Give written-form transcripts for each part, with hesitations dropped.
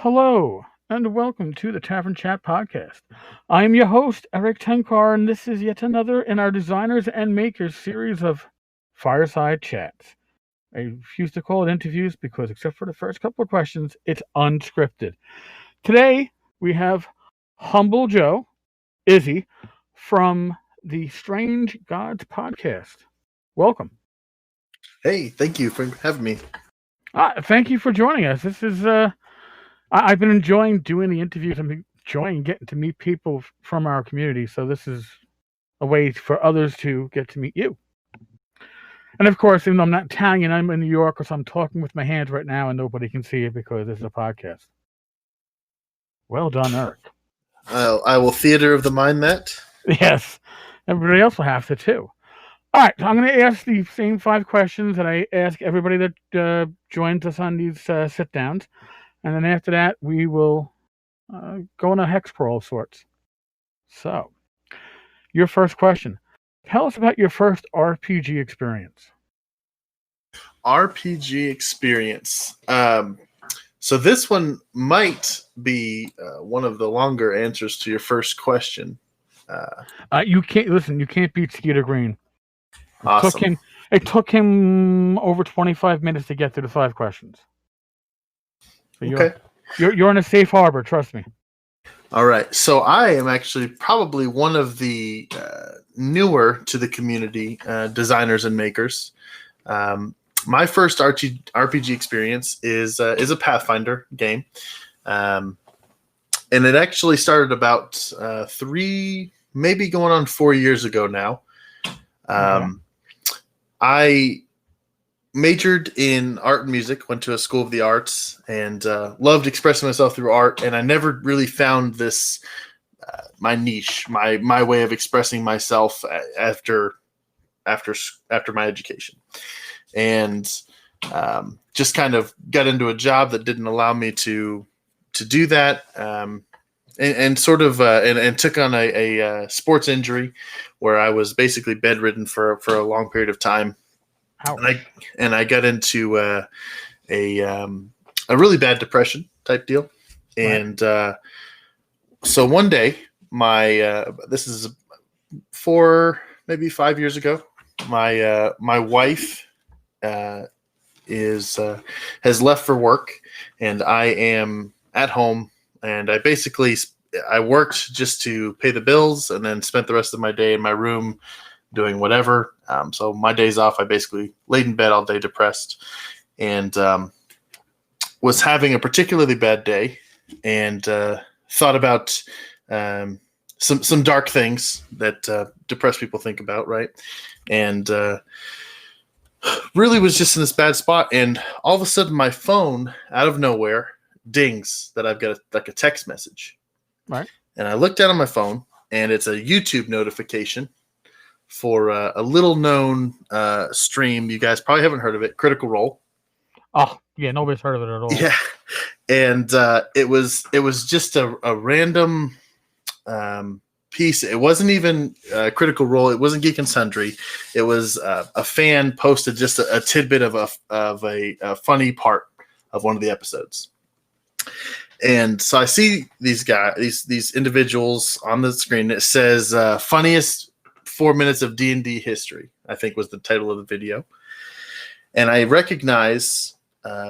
Hello, and welcome to the Tavern Chat Podcast. I am your host, Eric Tenkar, and this is yet another in our Designers and Makers series of Fireside Chats. I refuse to call it interviews because, except for the first couple of questions, it's unscripted. Today, we have Humble Joe, Izzy, from the Strange Gods podcast. Welcome. Hey, thank you for having me. Thank you for joining us. This is I've been enjoying doing the interviews. I'm enjoying getting to meet people from our community. So this is a way for others to get to meet you. And of course, even though I'm not Italian, I'm in New York, so I'm talking with my hands right now, and nobody can see it because this is a podcast. Well done, Eric. I will theater of the mind that. Yes, everybody else will have to too. All right, so I'm going to ask the same 5 questions that I ask everybody that joins us on these sit-downs. And then after that, we will go on a hex crawl of sorts. So, your first question. Tell us about your first RPG experience. RPG experience. So this one might be one of the longer answers to your first question. You can't beat Skeeter Green. Awesome. It took him over 25 minutes to get through the 5 questions. So okay. You're in a safe harbor, trust me. All right. So I am actually probably one of the newer to the community designers and makers. My first RPG experience is a Pathfinder game. And it actually started about 3, maybe going on 4 years ago now. I majored in art and music, went to a school of the arts, and loved expressing myself through art. And I never really found this my niche, my way of expressing myself after my education, and just kind of got into a job that didn't allow me to do that. And sort of and took on a sports injury where I was basically bedridden for a long period of time. And I got into a really bad depression type deal. And so one day, this is 4, maybe 5 years ago, my wife has left for work, and I am at home. And I worked just to pay the bills, and then spent the rest of my day in my room doing whatever. So my days off, I basically laid in bed all day depressed, and was having a particularly bad day, and thought about some dark things that depressed people think about, right? And really was just in this bad spot. And all of a sudden, my phone, out of nowhere, dings that I've got a text message. Right. And I looked down on my phone, and it's a YouTube notification for a little known stream. You guys probably haven't heard of it, Critical Role. Oh, yeah, nobody's heard of it at all. Yeah. And it was just a random piece. It wasn't even Critical Role. It wasn't Geek and Sundry. It was a fan posted just a tidbit of a funny part of one of the episodes. And so I see these individuals on the screen. It says funniest 4 minutes of D&D history, I think was the title of the video. And I recognize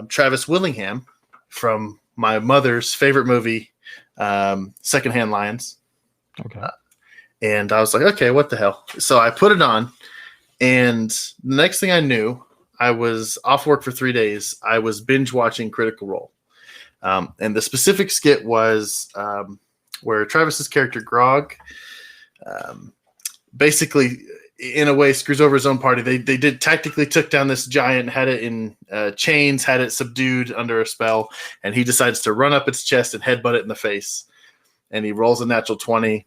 Travis Willingham from my mother's favorite movie, Secondhand Lions. Okay. And I was like, okay, what the hell? So I put it on, and the next thing I knew, I was off work for 3 days. I was binge watching Critical Role. And the specific skit was where Travis's character Grog basically, in a way, screws over his own party. They tactically took down this giant, had it in chains, had it subdued under a spell, and he decides to run up its chest and headbutt it in the face. And he rolls a natural 20.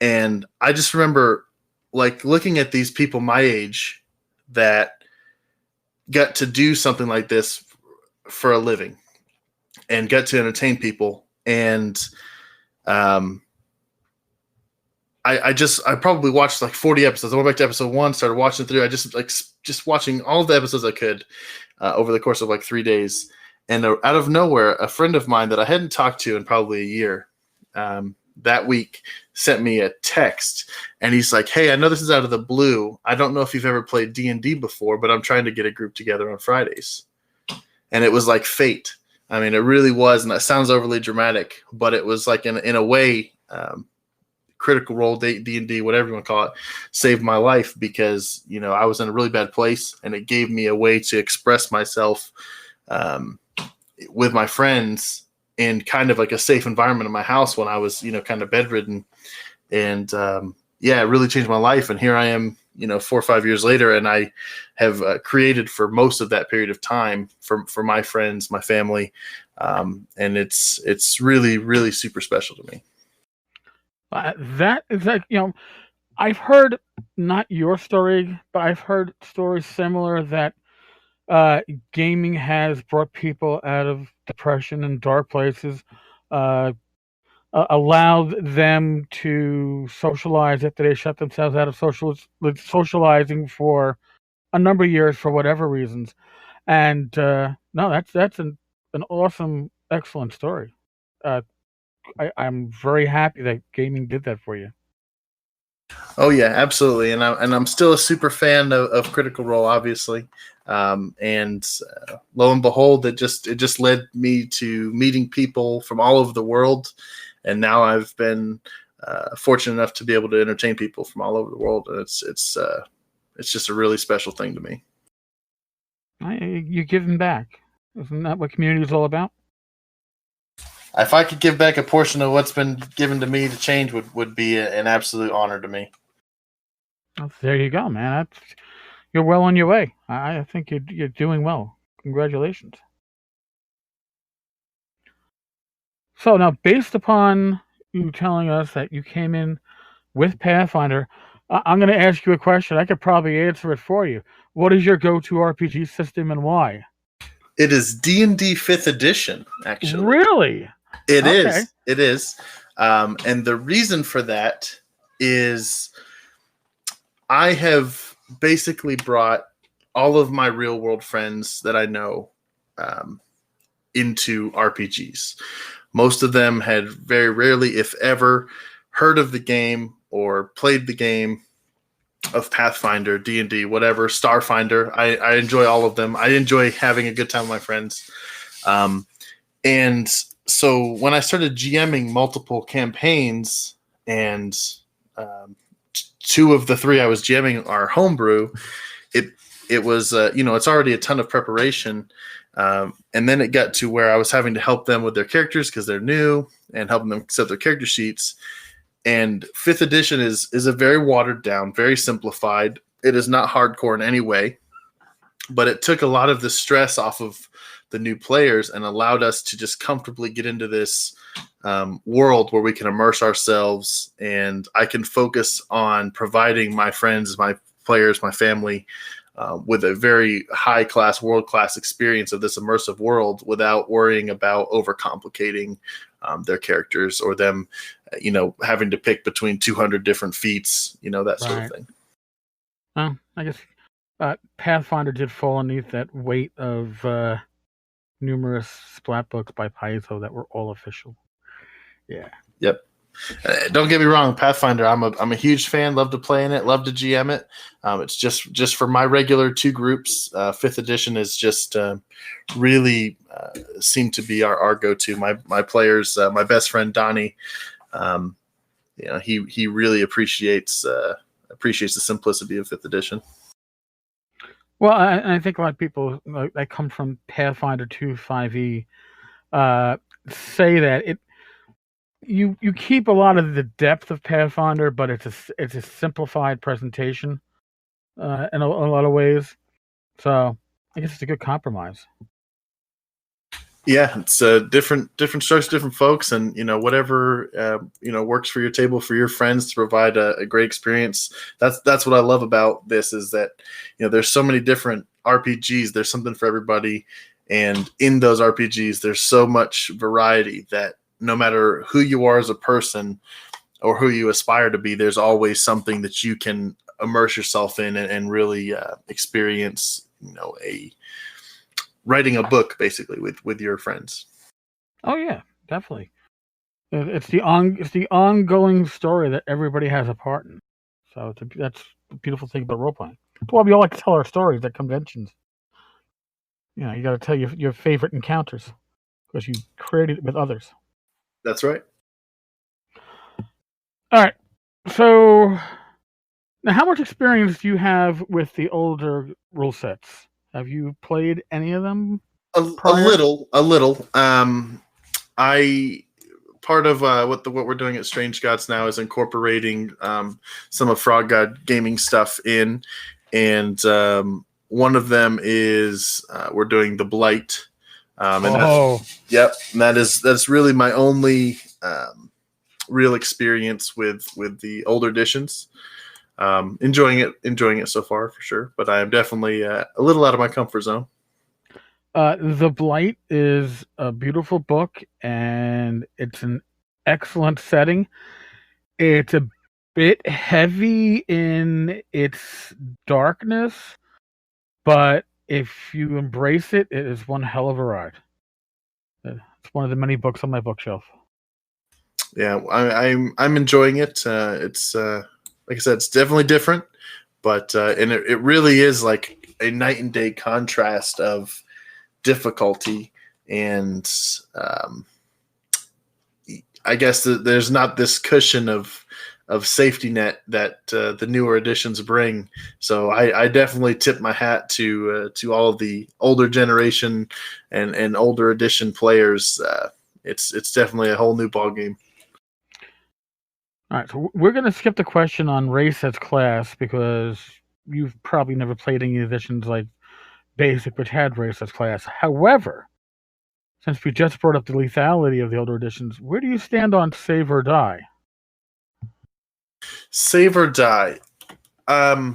And I just remember, like, looking at these people my age that got to do something like this for a living and got to entertain people. And I probably watched like 40 episodes. I went back to episode 1, started watching through. I just watching all of the episodes I could over the course of like 3 days. And out of nowhere, a friend of mine that I hadn't talked to in probably a year, that week sent me a text, and he's like, "Hey, I know this is out of the blue. I don't know if you've ever played D&D before, but I'm trying to get a group together on Fridays." And it was like fate. I mean, it really was, and that sounds overly dramatic, but it was like in a way, Critical Role, D&D, whatever you want to call it, saved my life because, I was in a really bad place, and it gave me a way to express myself with my friends in kind of like a safe environment in my house when I was, kind of bedridden. And it really changed my life. And here I am, 4 or 5 years later, and I have created for most of that period of time for my friends, my family. And it's really, really super special to me. That is like, I've heard not your story, but I've heard stories similar that gaming has brought people out of depression and dark places, allowed them to socialize after they shut themselves out of socializing for a number of years for whatever reasons. And no, that's an awesome, excellent story. I'm very happy that gaming did that for you. Oh yeah, absolutely, and I'm still a super fan of Critical Role, obviously, and lo and behold, it just led me to meeting people from all over the world, and now I've been fortunate enough to be able to entertain people from all over the world, and it's just a really special thing to me. You're giving back, isn't that what community is all about? If I could give back a portion of what's been given to me to change would be an absolute honor to me. Well, there you go, man. You're well on your way. I think you're doing well. Congratulations. So now, based upon you telling us that you came in with Pathfinder, I'm going to ask you a question. I could probably answer it for you. What is your go-to RPG system and why? It is D&D 5th edition, actually. Really? It is. It is. And the reason for that is I have basically brought all of my real world friends that I know into RPGs. Most of them had very rarely, if ever, heard of the game or played the game of Pathfinder, D&D, whatever, Starfinder. I enjoy all of them. I enjoy having a good time with my friends. And so when I started GMing multiple campaigns, and 2 of the 3 I was GMing are homebrew, it was it's already a ton of preparation, and then it got to where I was having to help them with their characters because they're new and helping them set their character sheets. And 5th edition is a very watered down, very simplified. It is not hardcore in any way, but it took a lot of the stress off of the new players and allowed us to just comfortably get into this world where we can immerse ourselves, and I can focus on providing my friends, my players, my family with a very high-class, world-class experience of this immersive world without worrying about overcomplicating their characters or them, having to pick between 200 different feats, that sort of thing. Well, I guess Pathfinder did fall underneath that weight of numerous splat books by Paizo that were all official. Yeah. Yep. Don't get me wrong, Pathfinder, I'm a huge fan, love to play in it, love to GM it. It's just for my regular 2 groups. 5th edition is just really seemed to be our go-to. My players, my best friend Donnie, he really appreciates the simplicity of 5th edition. Well, I think a lot of people that come from Pathfinder 2 5e say that you keep a lot of the depth of Pathfinder, but it's a simplified presentation in a lot of ways. So I guess it's a good compromise. Yeah, it's different strokes, different folks, and whatever works for your table for your friends to provide a great experience. That's what I love about this, is that there's so many different RPGs. There's something for everybody, and in those RPGs, there's so much variety that no matter who you are as a person or who you aspire to be, there's always something that you can immerse yourself in and really experience writing a book basically with your friends. Oh yeah, definitely. It's the ongoing story that everybody has a part in. So that's the beautiful thing about role playing. That's why we all like to tell our stories at conventions. You know, you got to tell your favorite encounters because you created it with others. That's right. All right. So now, how much experience do you have with the older rule sets? Have you played any of them? A little. I part of what we're doing at Strange Gods now is incorporating some of Frog God gaming stuff in, and one of them is we're doing the Blight. And that's really my only real experience with the older editions. Enjoying it so far for sure, but I am definitely a little out of my comfort zone. The Blight is a beautiful book, and it's an excellent setting. It's a bit heavy in its darkness, but if you embrace it, it is one hell of a ride. It's one of the many books on my bookshelf. Yeah, I'm enjoying it. It's like I said, it's definitely different, but and it really is like a night and day contrast of difficulty, and I guess there's not this cushion of safety net that the newer editions bring. So I definitely tip my hat to all of the older generation and older edition players. It's definitely a whole new ball game. All right, so we're going to skip the question on race as class because you've probably never played any editions like Basic, which had race as class. However, since we just brought up the lethality of the older editions, where do you stand on save or die? Save or die. I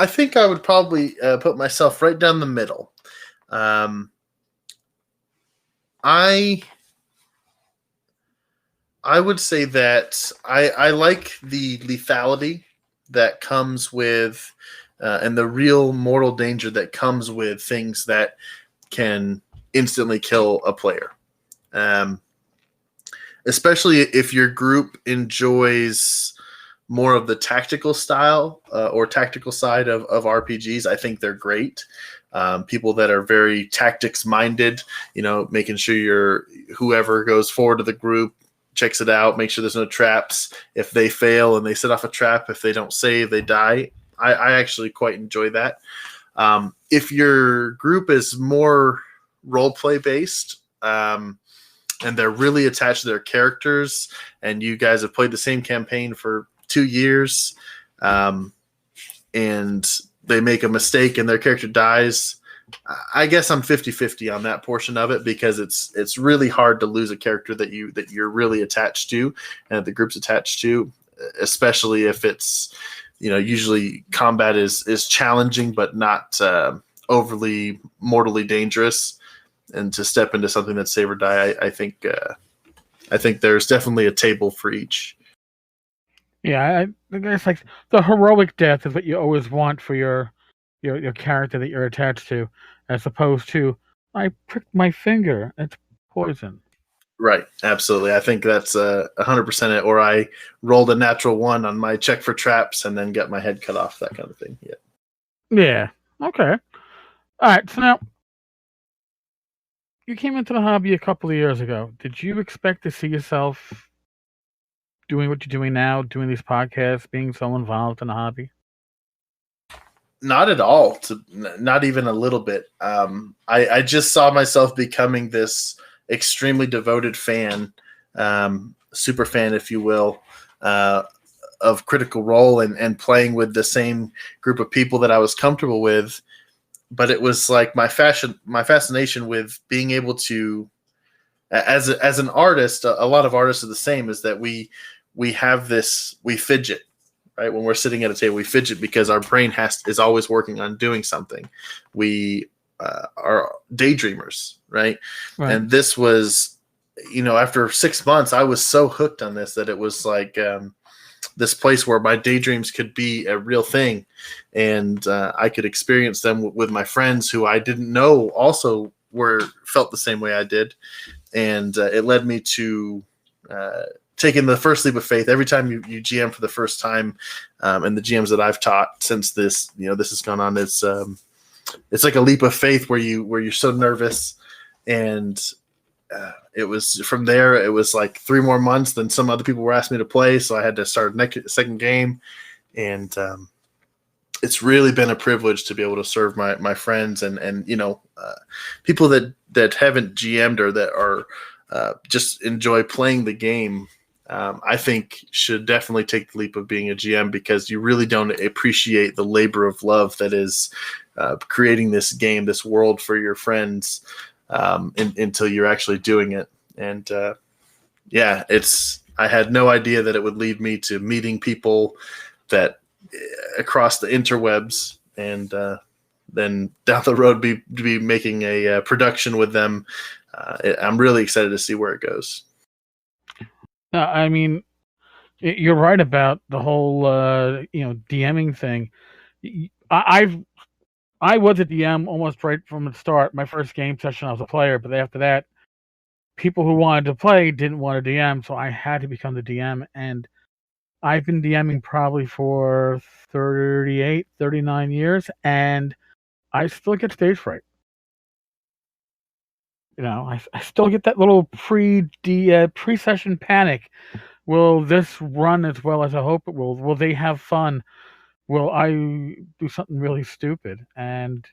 think I would probably put myself right down the middle. I would say that I like the lethality that comes with and the real mortal danger that comes with things that can instantly kill a player. Especially if your group enjoys more of the tactical style or tactical side of RPGs, I think they're great. People that are very tactics minded, making sure whoever goes forward to the group checks it out, make sure there's no traps. If they fail and they set off a trap, if they don't save, they die. I actually quite enjoy that. If your group is more role play based, and they're really attached to their characters, and you guys have played the same campaign for 2 years, and they make a mistake and their character dies, I guess I'm 50-50 on that portion of it, because it's really hard to lose a character that you're really attached to and that the group's attached to, especially if it's usually combat is challenging but not overly mortally dangerous. And to step into something that's save or die, I think there's definitely a table for each. Yeah, I guess like the heroic death is what you always want for your character that you're attached to, as opposed to I pricked my finger, it's poison. Right, absolutely. I think that's 100% it. Or I rolled a natural 1 on my check for traps and then got my head cut off, that kind of thing. Yeah. Yeah. Okay. All right. So now, you came into the hobby a couple of years ago. Did you expect to see yourself doing what you're doing now, doing these podcasts, being so involved in the hobby? Not at all. Not even a little bit. I just saw myself becoming this extremely devoted fan, super fan, if you will, of Critical Role and playing with the same group of people that I was comfortable with. But it was like my fascination with being able to, as an artist, a lot of artists are the same, is that we have this, we fidget, right? When we're sitting at a table, we fidget because our brain is always working on doing something. We are daydreamers, right? And this was, after 6 months, I was so hooked on this that it was like this place where my daydreams could be a real thing, and I could experience them with my friends who I didn't know also felt the same way I did, and it led me to taking the first leap of faith. Every time you GM for the first time, and the GMs that I've taught since this has gone on, it's like a leap of faith where you're so nervous, and it was from there. It was like 3 more months than some other people were asking me to play, so I had to start second game, and it's really been a privilege to be able to serve my friends and people that haven't GM'd or that are just enjoy playing the game. I think should definitely take the leap of being a GM, because you really don't appreciate the labor of love that is creating this game, this world for your friends, until you're actually doing it. And I had no idea that it would lead me to meeting people that across the interwebs, and then down the road be making a production with them. I'm really excited to see where it goes. I mean, you're right about the whole DMing thing. I was a DM almost right from the start. My first game session, I was a player, but after that, people who wanted to play didn't want to DM, so I had to become the DM. And I've been DMing probably for 38, 39 years, and I still get stage fright. I still get that little pre-session panic. Will this run as well as I hope it will? Will they have fun? Will I do something really stupid? And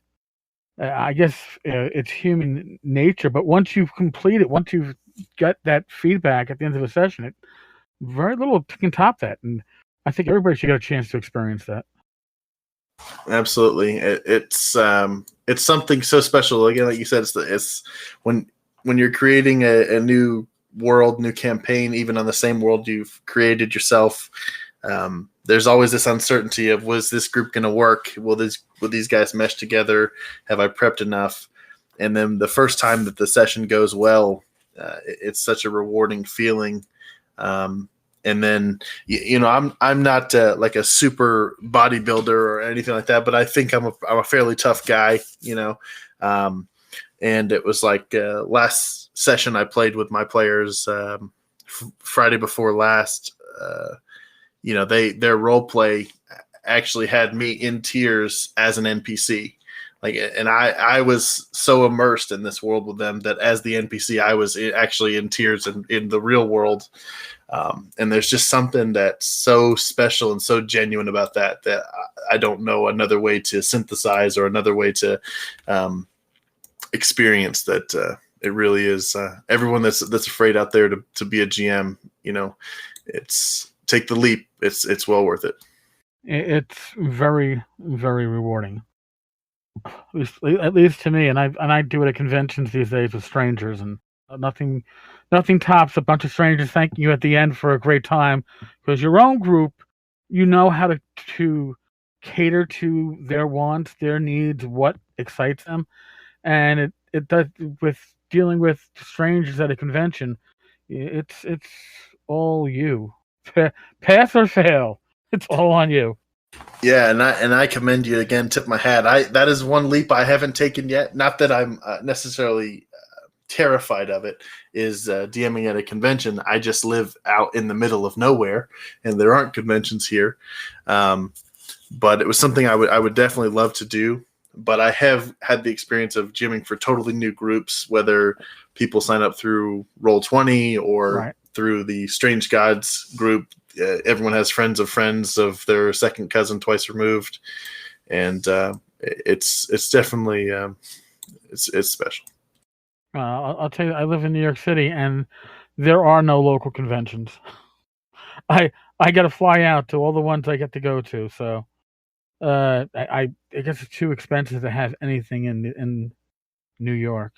I guess it's human nature. But once you've completed, once you've got that feedback at the end of a session, very little can top that. And I think everybody should get a chance to experience that. Absolutely, it's something so special. Again, like you said, it's when you're creating a new world, new campaign, even on the same world you've created yourself. There's always this uncertainty of, was this group going to work? Will these guys mesh together? Have I prepped enough? And then the first time that the session goes well, it's such a rewarding feeling. And then, I'm not like a super bodybuilder or anything like that, but I think I'm a fairly tough guy, and it was like last session I played with my players Friday before last. Their role play actually had me in tears as an NPC. And I was so immersed in this world with them that as the NPC, I was actually in tears in the real world. And there's just something that's so special and so genuine about that I don't know another way to synthesize or another way to experience that. It really is. Everyone that's afraid out there to be a GM, it's take the leap. It's well worth it. It's very, very rewarding. At least to me, and I do it at conventions these days with strangers, and nothing tops a bunch of strangers thanking you at the end for a great time, because your own group, how to cater to their wants, their needs, what excites them, and it does with dealing with strangers at a convention. It's all you, pass or fail. It's all on you. Yeah, and I commend you again. Tip my hat. That is one leap I haven't taken yet. Not that I'm necessarily terrified of it. Is DMing at a convention. I just live out in the middle of nowhere, and there aren't conventions here. But it was something I would definitely love to do. But I have had the experience of GMing for totally new groups, whether people sign up through Roll20 or through the Strange Gods group. Everyone has friends of their second cousin twice removed, and it's definitely it's special. I'll tell you, I live in New York City, and there are no local conventions. I got to fly out to all the ones I get to go to, so I guess it's too expensive to have anything in New York.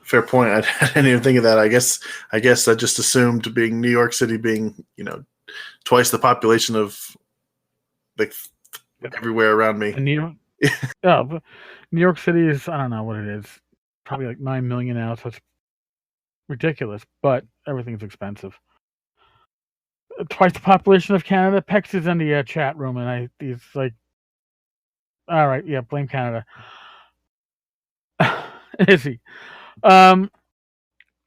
Fair point. I didn't even think of that. I guess I just assumed being New York City being twice the population of like everywhere around me. New York, yeah, but New York City is, I don't know what it is, probably like 9 million now, so it's ridiculous. But everything's expensive. Twice the population of Canada. Pex is in the chat room, and he's like, all right, yeah, blame Canada. Izzy. Um,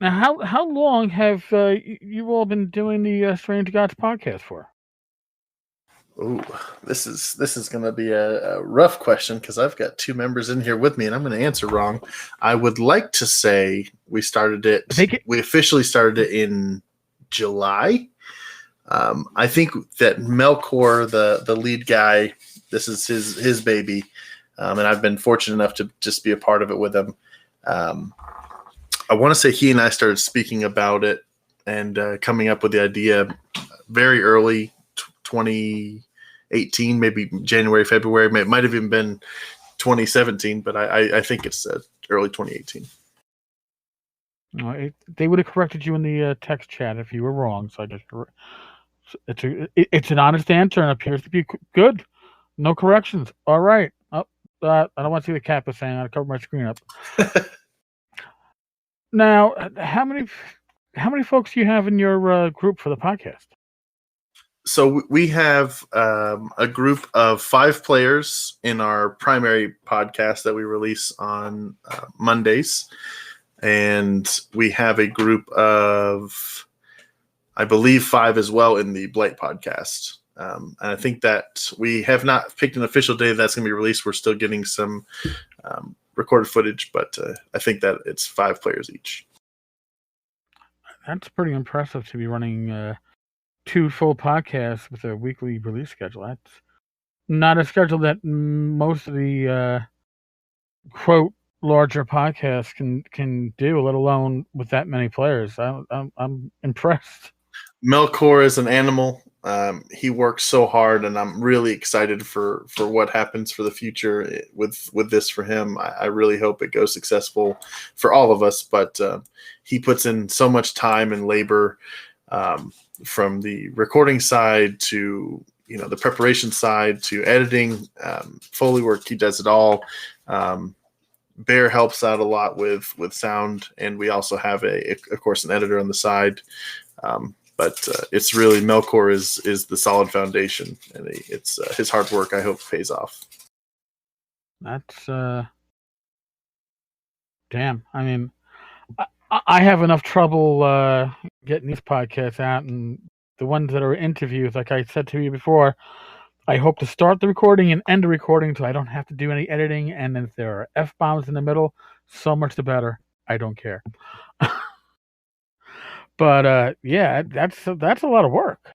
Now, how long have you all been doing the Strange Gods podcast for? Ooh, this is going to be a rough question because I've got two members in here with me, and I'm going to answer wrong. I would like to say we started it. We officially started it in July. I think that Melkor, the lead guy, this is his baby, and I've been fortunate enough to just be a part of it with him. I want to say he and I started speaking about it and coming up with the idea very early 2018, maybe January, February. It might have even been 2017, but I think it's early 2018. They would have corrected you in the text chat if you were wrong. So I just it's an honest answer and appears to be good. No corrections. All right. I don't want to see the Kappa saying I'll cover my screen up. Now, how many folks do you have in your group for the podcast? So we have a group of 5 players in our primary podcast that we release on Mondays, and we have a group of, I believe, 5 as well in the Blight podcast. And I think that we have not picked an official day that's going to be released. We're still getting some recorded footage, but I think that it's 5 players each. That's pretty impressive to be running 2 full podcasts with a weekly release schedule. That's not a schedule that most of the quote larger podcasts can do, let alone with that many players. I'm impressed. Melkor is an animal. He works so hard, and I'm really excited for what happens for the future with this for him. I really hope it goes successful for all of us, but he puts in so much time and labor from the recording side to the preparation side to editing, Foley work. He does it all. Bear helps out a lot with sound, and we also have of course, an editor on the side. But it's really Melkor is the solid foundation, and it's his hard work, I hope, pays off. That's damn. I mean, I have enough trouble getting these podcasts out, and the ones that are interviews, like I said to you before, I hope to start the recording and end the recording so I don't have to do any editing. And then if there are F-bombs in the middle, so much the better. I don't care. But yeah, that's a lot of work.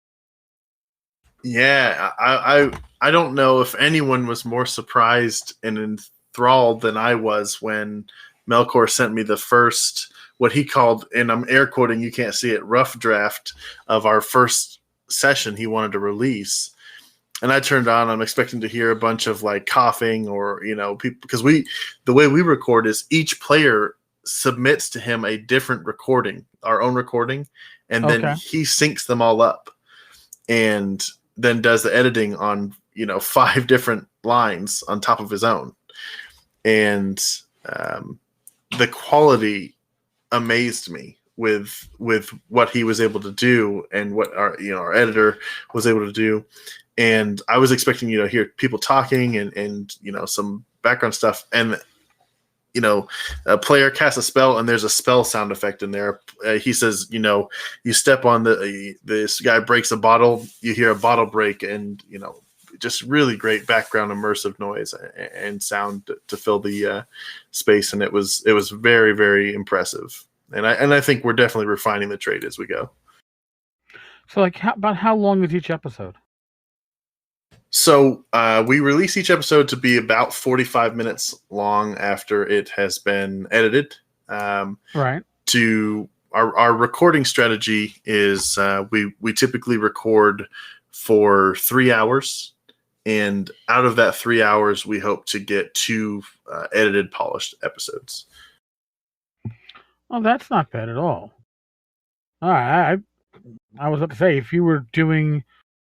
Yeah, I don't know if anyone was more surprised and enthralled than I was when Melkor sent me the first, what he called, and I'm air quoting, you can't see it, rough draft of our first session he wanted to release. And I turned on, I'm expecting to hear a bunch of like coughing or, people, because the way we record is each player submits to him a different recording, our own recording, and then he syncs them all up and then does the editing on 5 different lines on top of his own. And the quality amazed me with what he was able to do and what our editor was able to do. And I was expecting to hear people talking and some background stuff, and a player casts a spell and there's a spell sound effect in there. He says, you step on this guy breaks a bottle, you hear a bottle break, and just really great background immersive noise and sound to fill the space. And it was very, very impressive. And I think we're definitely refining the trade as we go. So like about how long is each episode? So we release each episode to be about 45 minutes long after it has been edited. Right. To our recording strategy is we typically record for 3 hours, and out of that 3 hours, we hope to get 2 edited, polished episodes. Oh, that's not bad at all. All right, I was about to say, if you were doing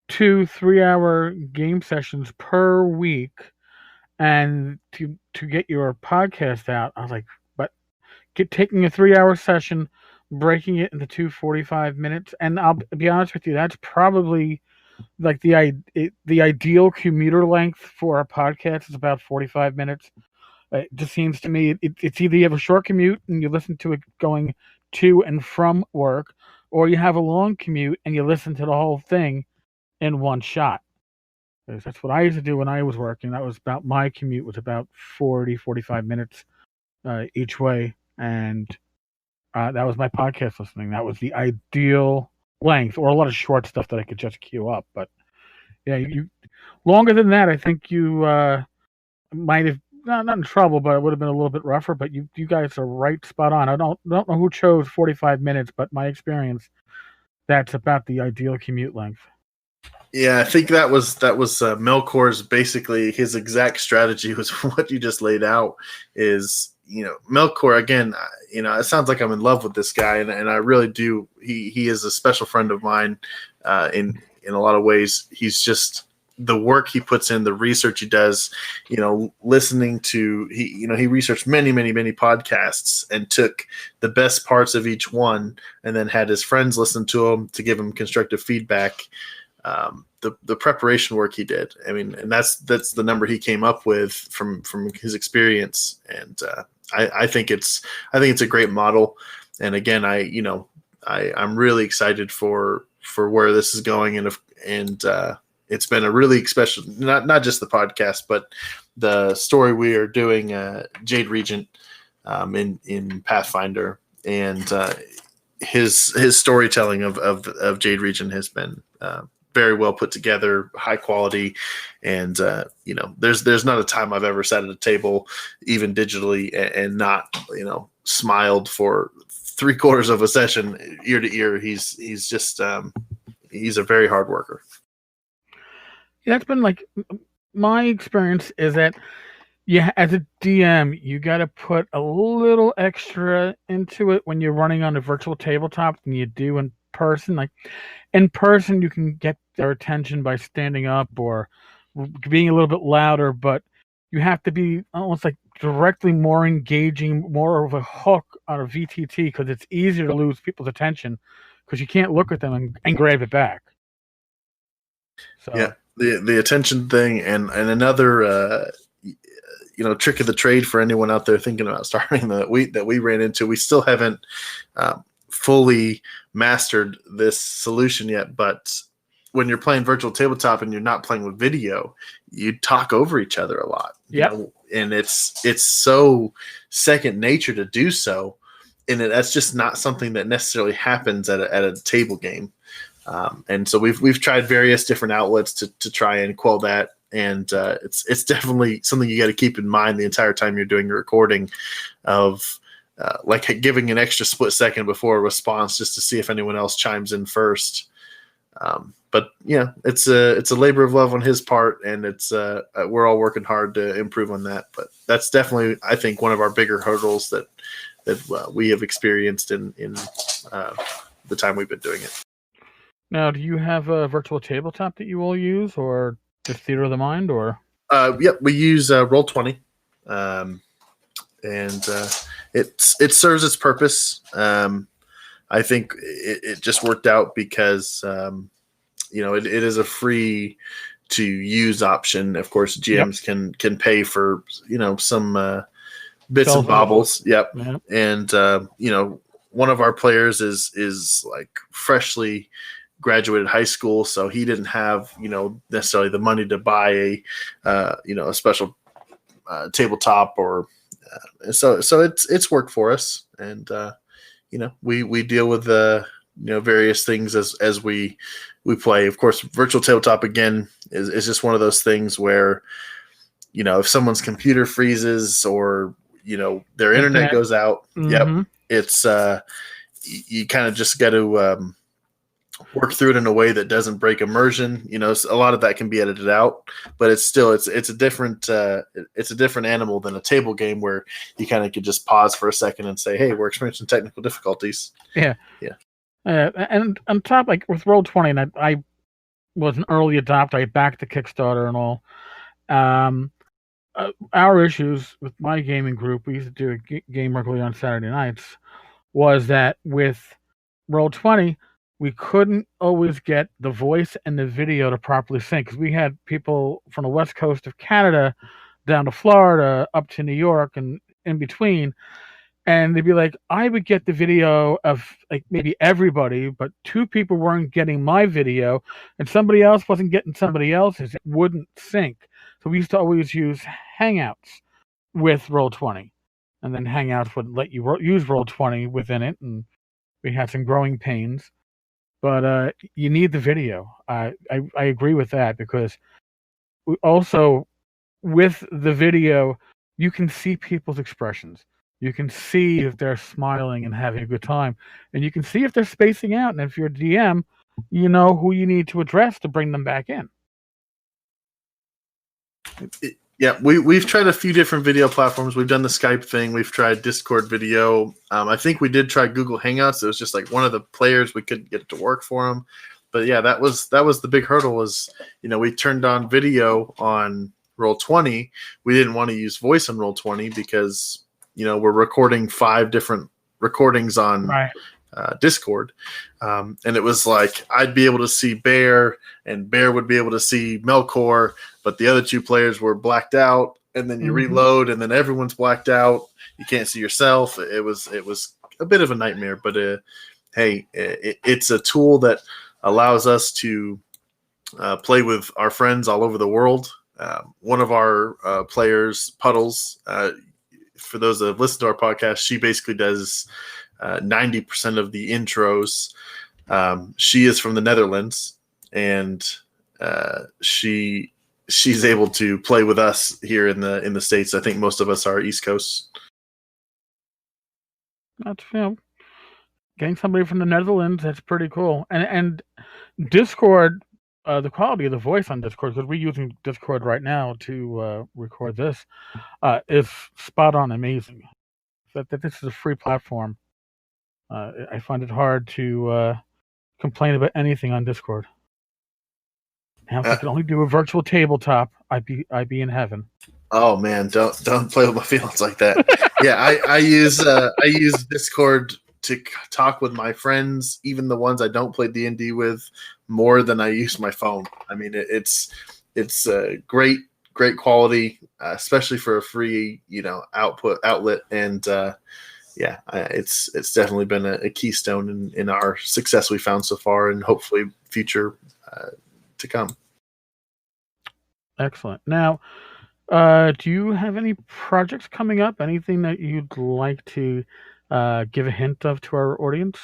2 3-hour game sessions per week, and to get your podcast out, I was like, but taking a 3-hour session, breaking it into 2 45 minutes, and I'll be honest with you, that's probably like the ideal commuter length for a podcast is about 45 minutes. It just seems to me it's either you have a short commute and you listen to it going to and from work, or you have a long commute and you listen to the whole thing in one shot. 'Cause that's what I used to do when I was working. That was about my commute was about 45 minutes each way, and that was my podcast listening. That was the ideal length, or a lot of short stuff that I could just queue up. But yeah, you longer than that, I think you might have not in trouble, but it would have been a little bit rougher. But you guys are right spot on. I don't know who chose 45 minutes, but my experience, that's about the ideal commute length. Yeah, I think that was Melkor's basically his exact strategy was what you just laid out. Is Melkor again? It sounds like I'm in love with this guy, and I really do. He is a special friend of mine in a lot of ways. He's just the work he puts in, the research he does. Listening to he researched many podcasts and took the best parts of each one, and then had his friends listen to him to give him constructive feedback. The preparation work he did, and that's the number he came up with from his experience, and I think it's a great model. And again, I'm really excited for where this is going, and it's been a really special, not just the podcast, but the story we are doing, Jade Regent in Pathfinder, and his storytelling of Jade Regent has been very well put together, high quality, and there's not a time I've ever sat at a table, even digitally, and not smiled for 3/4 of a session, ear to ear. He's just he's a very hard worker. Yeah, that's been like my experience is that as a DM, you got to put a little extra into it when you're running on a virtual tabletop than you do in person. Like in person, you can get their attention by standing up or being a little bit louder, but you have to be almost like directly more engaging, more of a hook on a VTT, because it's easier to lose people's attention because you can't look at them and grab it back. So yeah, the attention thing, and another trick of the trade for anyone out there thinking about starting that we ran into. We still haven't fully mastered this solution yet, but when you're playing virtual tabletop and you're not playing with video, you talk over each other a lot. Yeah, and it's so second nature to do so, and that's just not something that necessarily happens at a table game. And so we've tried various different outlets to try and quell that, and it's definitely something you got to keep in mind the entire time you're doing your recording, of like giving an extra split second before a response just to see if anyone else chimes in first. But yeah, it's a labor of love on his part, and it's we're all working hard to improve on that. But that's definitely, I think, one of our bigger hurdles that we have experienced in the time we've been doing it. Now, do you have a virtual tabletop that you all use, or just Theater of the Mind, or? Yep, we use Roll20, and it serves its purpose. I think it just worked out because it is a free to use option. Of course, GMs can pay for some bits and bobbles. Yep, and one of our players is like freshly graduated high school, so he didn't have necessarily the money to buy a special tabletop, or so it's worked for us, and we deal with various things as we play. Of course, virtual tabletop again is just one of those things where if someone's computer freezes or their internet goes out, it's you kind of just got to work through it in a way that doesn't break immersion. A lot of that can be edited out, but it's still it's a different animal than a table game where you kind of could just pause for a second and say, hey, we're experiencing technical difficulties. Yeah. And on top, like with Roll20, and I was an early adopter. I backed the Kickstarter and all. Our issues with my gaming group, we used to do a game regularly on Saturday nights, was that with Roll20, we couldn't always get the voice and the video to properly sync, because we had people from the west coast of Canada down to Florida, up to New York, and in between. And they'd be like, I would get the video of like maybe everybody, but two people weren't getting my video, and somebody else wasn't getting somebody else's. It wouldn't sync. So we used to always use Hangouts with Roll20, and then Hangouts would let you use Roll20 within it, and we had some growing pains. But you need the video. I agree with that, because we also, with the video, you can see people's expressions. You can see if they're smiling and having a good time, and you can see if they're spacing out. And if you're a DM, you know who you need to address to bring them back in. Yeah, we've tried a few different video platforms. We've done the Skype thing. We've tried Discord video. I think we did try Google Hangouts. It was just like one of the players, we couldn't get it to work for him. But yeah, that was the big hurdle. Was, we turned on video on Roll20. We didn't want to use voice on Roll20 because we're recording 5 different recordings on Discord, and it was like I'd be able to see Bear, and Bear would be able to see Melkor, but the other 2 players were blacked out. And then you reload, and then everyone's blacked out. You can't see yourself. It was a bit of a nightmare. But hey, it's a tool that allows us to play with our friends all over the world. One of our players, Puddles, for those that have listened to our podcast, she basically does 90% of the intros. She is from the Netherlands, and she's able to play with us here in the States. I think most of us are East Coast. That's getting somebody from the Netherlands. That's pretty cool. And Discord, the quality of the voice on Discord, because we're using Discord right now to record this, is spot on amazing. That this is a free platform. I find it hard to complain about anything on Discord. Now, if I could only do a virtual tabletop, I'd be in heaven. Oh man, don't play with my feelings like that. Yeah, I use Discord to talk with my friends, even the ones I don't play D&D with, more than I use my phone. I mean, it's great quality, especially for a free outlet, and it's definitely been a keystone in our success we found so far, and hopefully future to come. Excellent. Now, do you have any projects coming up? Anything that you'd like to give a hint of to our audience?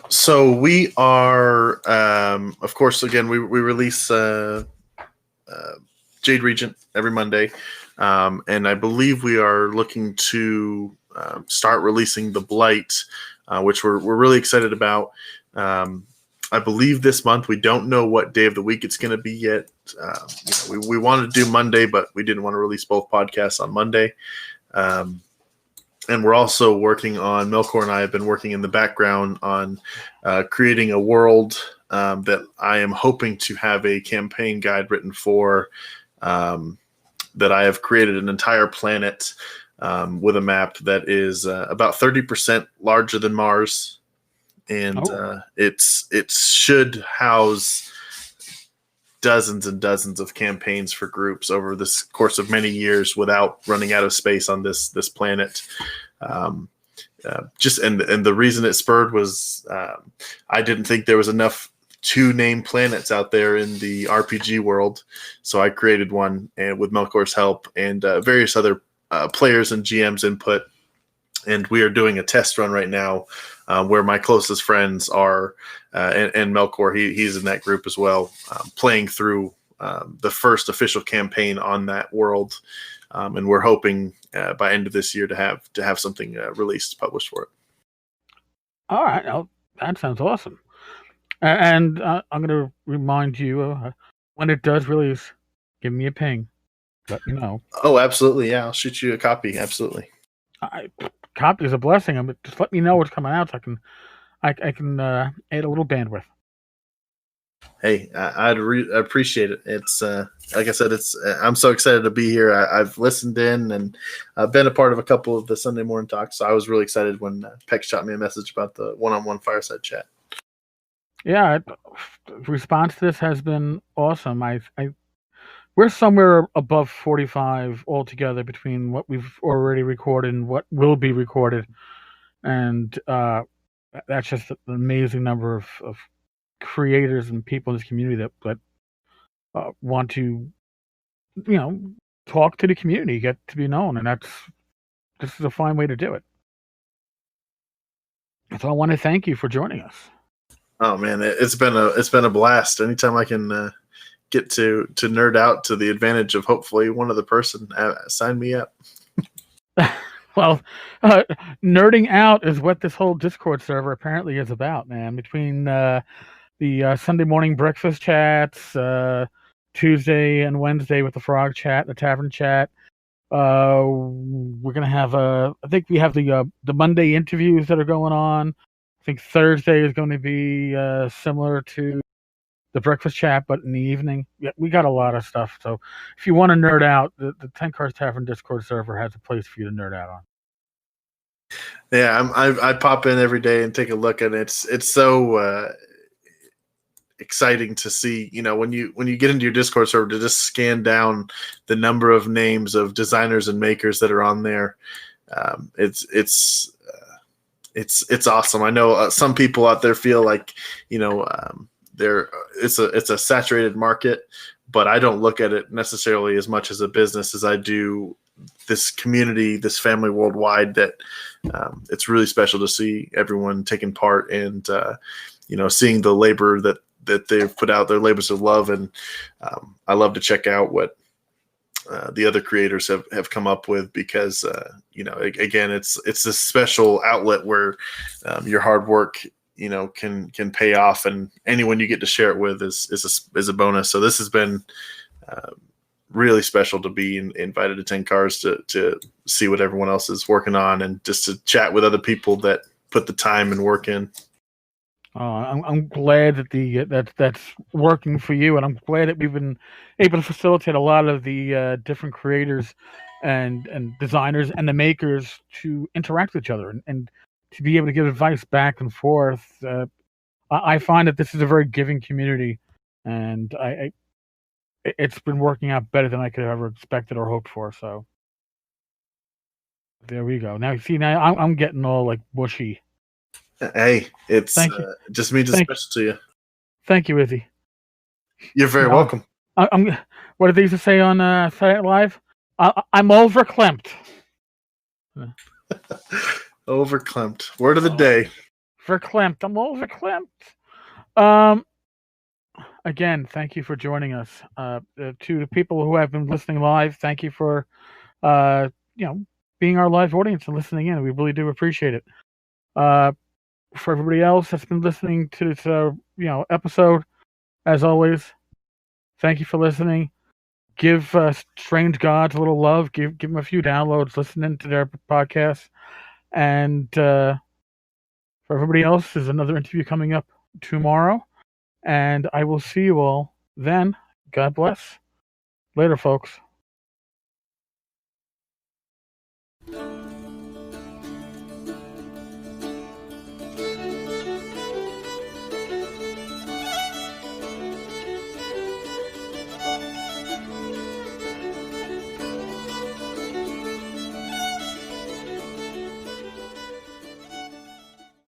So we are, of course, again, we release Jade Regent every Monday, and I believe we are looking to start releasing The Blight, which we're really excited about. I believe this month. We don't know what day of the week it's going to be yet. We wanted to do Monday, but we didn't want to release both podcasts on Monday. And we're also working on, Melkor and I have been working in the background on creating a world that I am hoping to have a campaign guide written for, that I have created an entire planet with a map that is about 30% larger than Mars. And it should house dozens and dozens of campaigns for groups over this course of many years without running out of space on this planet. And the reason it spurred was I didn't think there was enough 2-name planets out there in the RPG world, so I created one, and with Melkor's help and various other players and GM's input. And we are doing a test run right now where my closest friends are, and Melkor, he's in that group as well, playing through the first official campaign on that world. And we're hoping by end of this year to have something released, published for it. All right. Oh, that sounds awesome. And I'm going to remind you, when it does release, give me a ping. Let me know. Oh, absolutely. Yeah, I'll shoot you a copy. Absolutely. Copy is a blessing. But just let me know what's coming out so I can add a little bandwidth. Hey, I'd appreciate it. It's like I said, I'm so excited to be here. I've listened in, and I've been a part of a couple of the Sunday morning talks. So I was really excited when Peck shot me a message about the one-on-one fireside chat. Yeah, response to this has been awesome. we're somewhere above 45 altogether between what we've already recorded and what will be recorded, and that's just an amazing number of creators and people in this community that want to, talk to the community, get to be known, and this is a fine way to do it. So I want to thank you for joining us. Oh man, it's been a blast. Anytime I can get to nerd out to the advantage of hopefully one other person, sign me up. Well, nerding out is what this whole Discord server apparently is about, man. Between the Sunday morning breakfast chats, Tuesday and Wednesday with the Frog Chat, the Tavern Chat. We're gonna have I think we have the Monday interviews that are going on. I think Thursday is going to be similar to the breakfast chat, but in the evening. Yeah, we got a lot of stuff. So if you want to nerd out, the 10 Cars Tavern Discord server has a place for you to nerd out on. Yeah, I pop in every day and take a look, and it's so exciting to see. When you get into your Discord server, to just scan down the number of names of designers and makers that are on there. It's awesome. I know some people out there feel like it's a saturated market, but I don't look at it necessarily as much as a business as I do this community, this family worldwide. That it's really special to see everyone taking part and seeing the labor that they've put out, their labors of love. And I love to check out what the other creators have come up with, because again, it's this special outlet where your hard work can pay off, and anyone you get to share it with is a bonus. So this has been really special to be invited to 10 Cars to see what everyone else is working on, and just to chat with other people that put the time and work in. I'm glad that that's working for you, and I'm glad that we've been able to facilitate a lot of the different creators and designers and the makers to interact with each other and to be able to give advice back and forth. I find that this is a very giving community, and it's been working out better than I could have ever expected or hoped for. So there we go. Now, see, I'm getting all like mushy. Hey, it's just means it's special to you. Thank you, Izzy. You're very welcome. I'm. What did they used to say on Saturday Night Live? I'm overclamped. Overclamped. Word of the day. Verklempt. I'm overclamped. Again, thank you for joining us. To the people who have been listening live, thank you for being our live audience and listening in. We really do appreciate it. For everybody else that's been listening to this episode, as always, thank you for listening. Give Strange Gods a little love. Give them a few downloads. Listen into their podcast. And for everybody else, there's another interview coming up tomorrow. And I will see you all then. God bless. Later, folks.